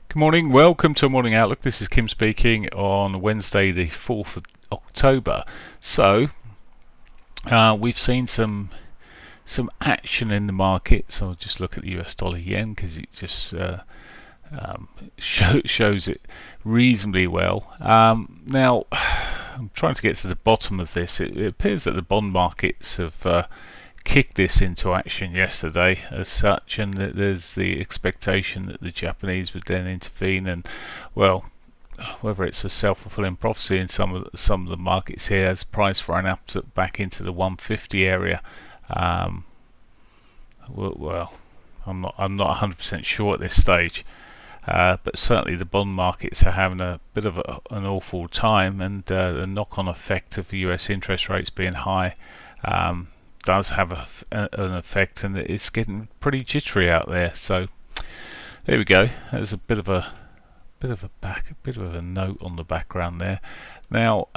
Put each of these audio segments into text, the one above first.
Good morning, welcome to a Morning Outlook. This is Kim speaking on Wednesday the 4th of October. So we've seen some action in the market. So I'll just look at the US dollar yen because it just shows it reasonably well. Now I'm trying to get to the bottom of this. It appears that the bond markets have kicked this into action yesterday as such, and that there's the expectation that the Japanese would then intervene, and well, whether it's a self-fulfilling prophecy in some of the markets here as price ran up back into the 150 area. Well, I'm not 100% sure at this stage, but certainly the bond markets are having a bit of an awful time, and the knock-on effect of the US interest rates being high does have an effect, and it's getting pretty jittery out there. So there we go. There's a bit of a note on the background there. Now,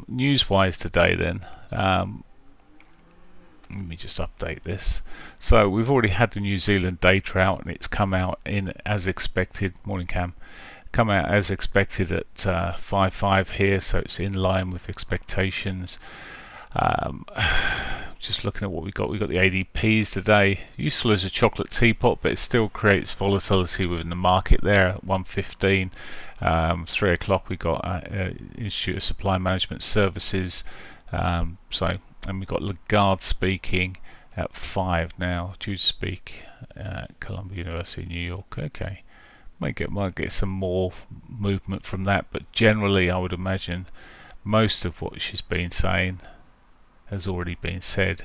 news-wise today, then, let me just update this. So we've already had the New Zealand data out, and it's come out in as expected. Morning, Cam. Come out as expected at 5.5 here, so it's in line with expectations. Just looking at what we've got the ADPs today. Useful as a chocolate teapot, but it still creates volatility within the market there at 115. 3 o'clock we got Institute of Supply Management Services. And we've got Lagarde speaking at 5 now, due to speak at Columbia University in New York. Okay, might get some more movement from that, but generally I would imagine most of what she's been saying has already been said.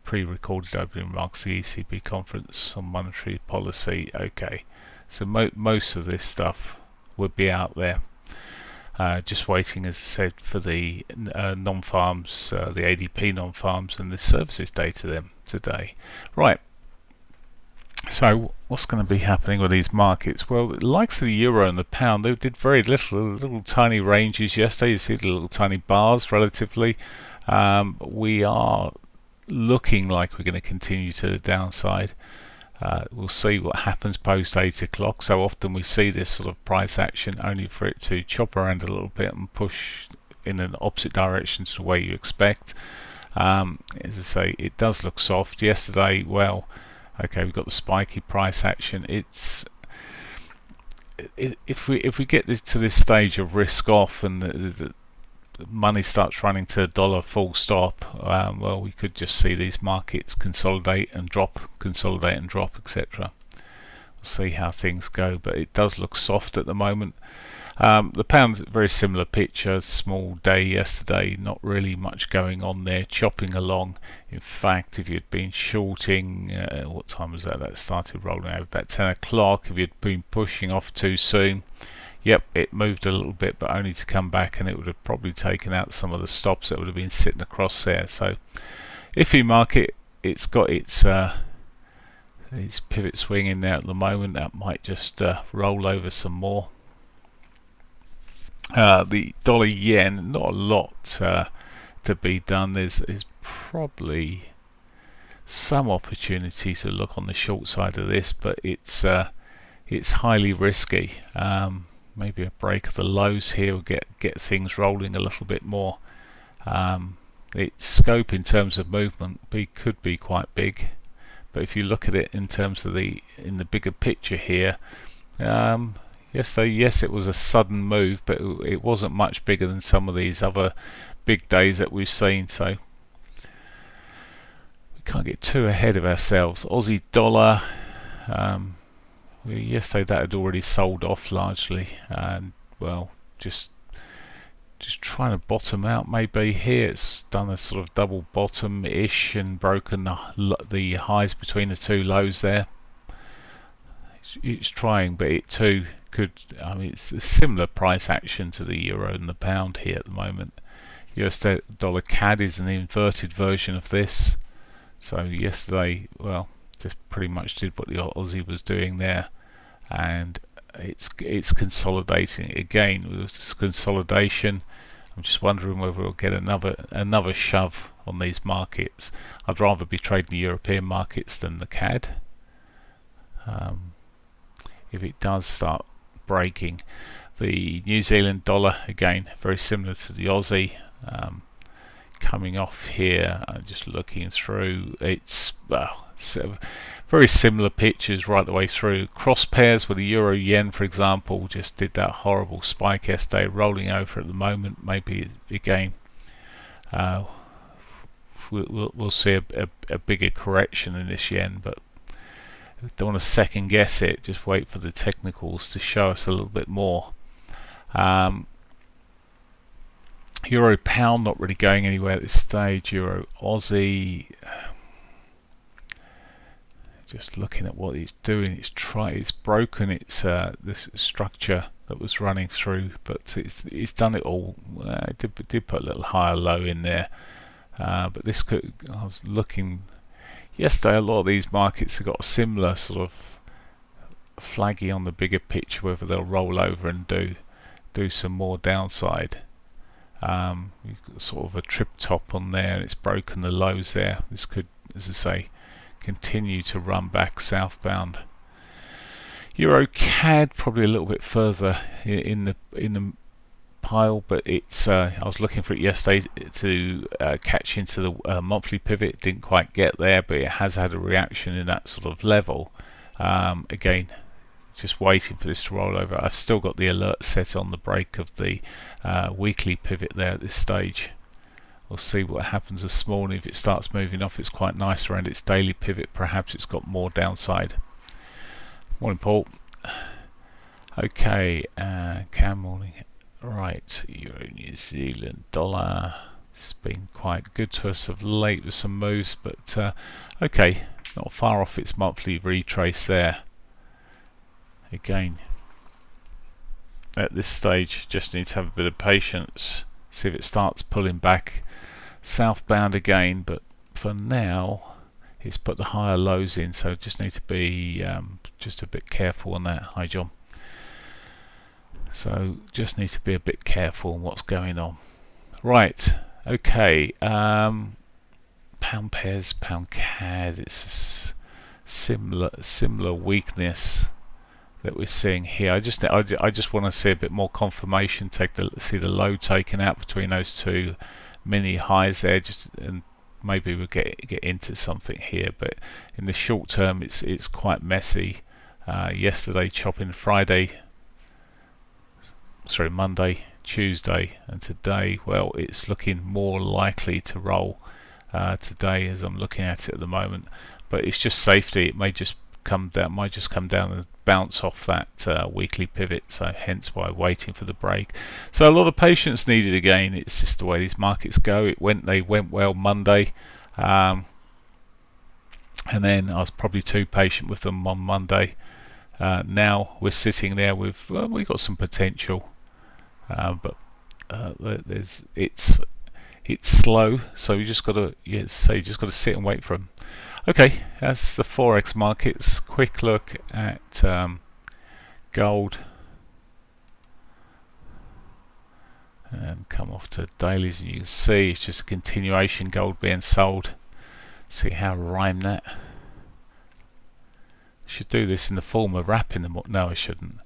Pre-recorded opening remarks at the ECB conference on monetary policy. Okay, so most of this stuff would be out there. Just waiting, as I said, for the non-farms, the ADP non-farms, and the services data them today. Right. So what's going to be happening with these markets? Well, the likes of the euro and the pound, they did very little tiny ranges yesterday. You see the little tiny bars relatively. We are looking like we're going to continue to the downside. We'll see what happens post 8 o'clock. So often we see this sort of price action only for it to chop around a little bit and push in an opposite direction to the way you expect. As I say, it does look soft. Yesterday, well, okay, we've got the spiky price action. If we get this to this stage of risk off, and the money starts running to dollar full stop, well, we could just see these markets consolidate and drop, etc. We'll see how things go, but it does look soft at the moment. The pound's a very similar picture. Small day yesterday, not really much going on there, chopping along. In fact, if you'd been shorting, what time was that? That started rolling over about 10 o'clock. If you'd been pushing off too soon, yep, it moved a little bit, but only to come back, and it would have probably taken out some of the stops that would have been sitting across there. So iffy market. It's got its pivot swing in there at the moment. That might just roll over some more. The dollar yen, not a lot to be done. There's probably some opportunity to look on the short side of this, but it's highly risky. Maybe a break of the lows here will get things rolling a little bit more. Its scope in terms of movement could be quite big, but if you look at it in terms of in the bigger picture here, yes, it was a sudden move, but it wasn't much bigger than some of these other big days that we've seen. So we can't get too ahead of ourselves. Aussie dollar. Yesterday that had already sold off largely, and well, just trying to bottom out. Maybe here it's done a sort of double bottom ish and broken the highs between the two lows there. It's trying, but it too could. I mean, it's a similar price action to the euro and the pound here at the moment. US dollar CAD is an inverted version of this. So yesterday, well, just pretty much did what the Aussie was doing there, and it's consolidating again. With this consolidation, I'm just wondering whether we'll get another shove on these markets. I'd rather be trading the European markets than the CAD. if it does start breaking. The New Zealand dollar, again, very similar to the Aussie, coming off here. Just looking through, it's very similar pictures right the way through. Cross pairs with the euro yen, for example, just did that horrible spike yesterday, rolling over at the moment. Maybe again we'll see a bigger correction in this yen, but don't want to second guess it. Just wait for the technicals to show us a little bit more. Euro pound not really going anywhere at this stage. Euro Aussie, just looking at what it's doing. It's broken its this structure that was running through, but it's done it all. It did put a little higher low in there, but this could. I was looking yesterday. A lot of these markets have got a similar sort of flaggy on the bigger picture, whether they'll roll over and do some more downside. You've got sort of a trip top on there, and it's broken the lows there. This could, as I say, continue to run back southbound. Euro CAD probably a little bit further in the pile, but it's I was looking for it yesterday to catch into the monthly pivot. It didn't quite get there, but it has had a reaction in that sort of level. Again, just waiting for this to roll over. I've still got the alert set on the break of the weekly pivot there at this stage. We'll see what happens this morning. If it starts moving off, it's quite nice around its daily pivot. Perhaps it's got more downside. Morning, Paul. Okay, Cam, morning. Right, Euro New Zealand dollar. It's been quite good to us of late with some moves, but okay, not far off its monthly retrace there. Again, at this stage, just need to have a bit of patience, see if it starts pulling back southbound again, but for now it's put the higher lows in, so just need to be just a bit careful on that. Hi John. So just need to be a bit careful on what's going on. Right, okay, pound pairs, pound CAD, it's a similar weakness that we're seeing here. I just want to see a bit more confirmation. See the low taken out between those two mini highs there, and maybe we'll get into something here. But in the short term, it's quite messy. Yesterday chopping, Monday, Tuesday, and today, well, it's looking more likely to roll today as I'm looking at it at the moment. But it's just safety. It may just come down, and bounce off that weekly pivot, so hence why waiting for the break. So a lot of patience needed again. It's just the way these markets go. They went well Monday, and then I was probably too patient with them on Monday. Now we're sitting there with we've got some potential, but it's slow, so you just got to sit and wait for them. Okay, that's the Forex markets. Quick look at gold, and come off to dailies, and you can see it's just a continuation, gold being sold. See how I rhyme that. Should do this in the form of wrapping them. No, I shouldn't.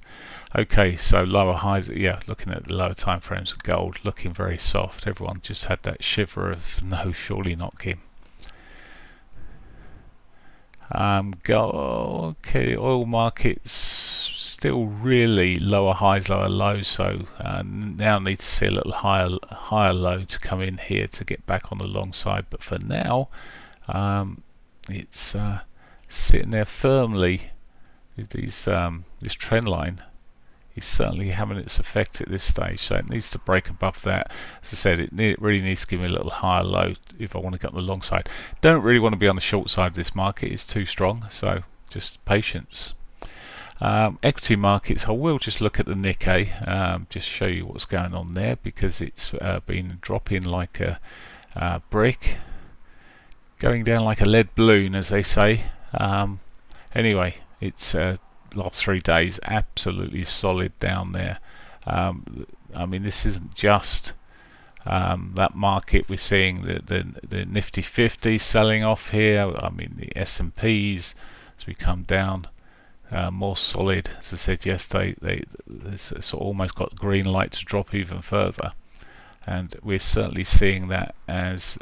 Okay, so lower highs. Yeah, looking at the lower time frames of gold, looking very soft. Everyone just had that shiver of no, surely not, Kim. Okay, oil markets still really lower highs, lower lows, so now need to see a little higher low to come in here to get back on the long side. But for now, it's sitting there firmly. This trend line is certainly having its effect at this stage, so it needs to break above that. As I said, it really needs to give me a little higher low if I want to get on the long side. Don't really want to be on the short side of this market. It's too strong, so just patience. Equity markets, I will just look at the Nikkei, just show you what's going on there, because it's been dropping like a brick, going down like a lead balloon, as they say. Anyway, it's last 3 days absolutely solid down there. I mean, this isn't just that market. We're seeing the Nifty 50 selling off here. I mean, the S&Ps as we come down, more solid. As I said yesterday, they sort of almost got green light to drop even further, and we're certainly seeing that as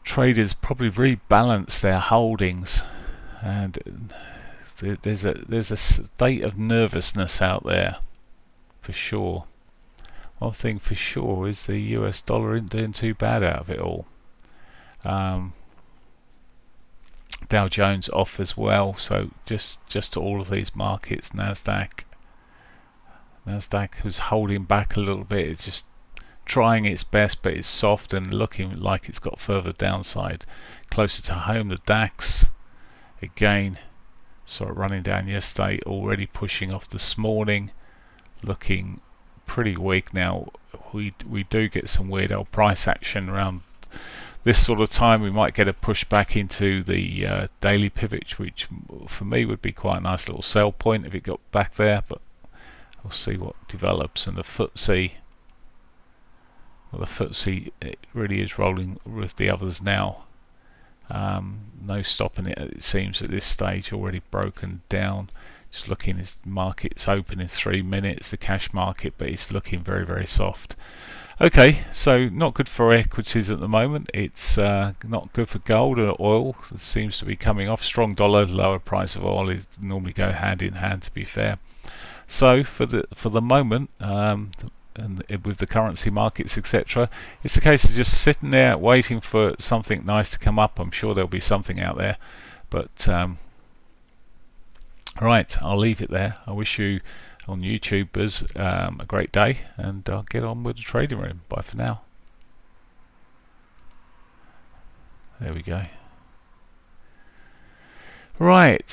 traders probably rebalance their holdings, and there's a state of nervousness out there for sure. One thing for sure is the US dollar isn't doing too bad out of it all. Dow Jones off as well, so just all of these markets. Nasdaq was holding back a little bit. It's just trying its best, but it's soft and looking like it's got further downside. Closer to home, the DAX again saw it running down yesterday, already pushing off this morning, looking pretty weak now. We do get some weird old price action around this sort of time. We might get a push back into the daily pivot, which for me would be quite a nice little sell point if it got back there, but we'll see what develops. And the FTSE, well, the FTSE, it really is rolling with the others now. No stopping it, it seems, at this stage. Already broken down. Just looking, as market's open in 3 minutes, the cash market, but it's looking very, very soft. Okay, so not good for equities at the moment. It's not good for gold or oil. It seems to be coming off. Strong dollar, lower price of oil is normally go hand in hand, to be fair. So for the moment, and with the currency markets, etc., it's a case of just sitting there waiting for something nice to come up. I'm sure there'll be something out there, but right, I'll leave it there. I wish you on YouTubers a great day, and I'll get on with the trading room. Bye for now. There we go. Right.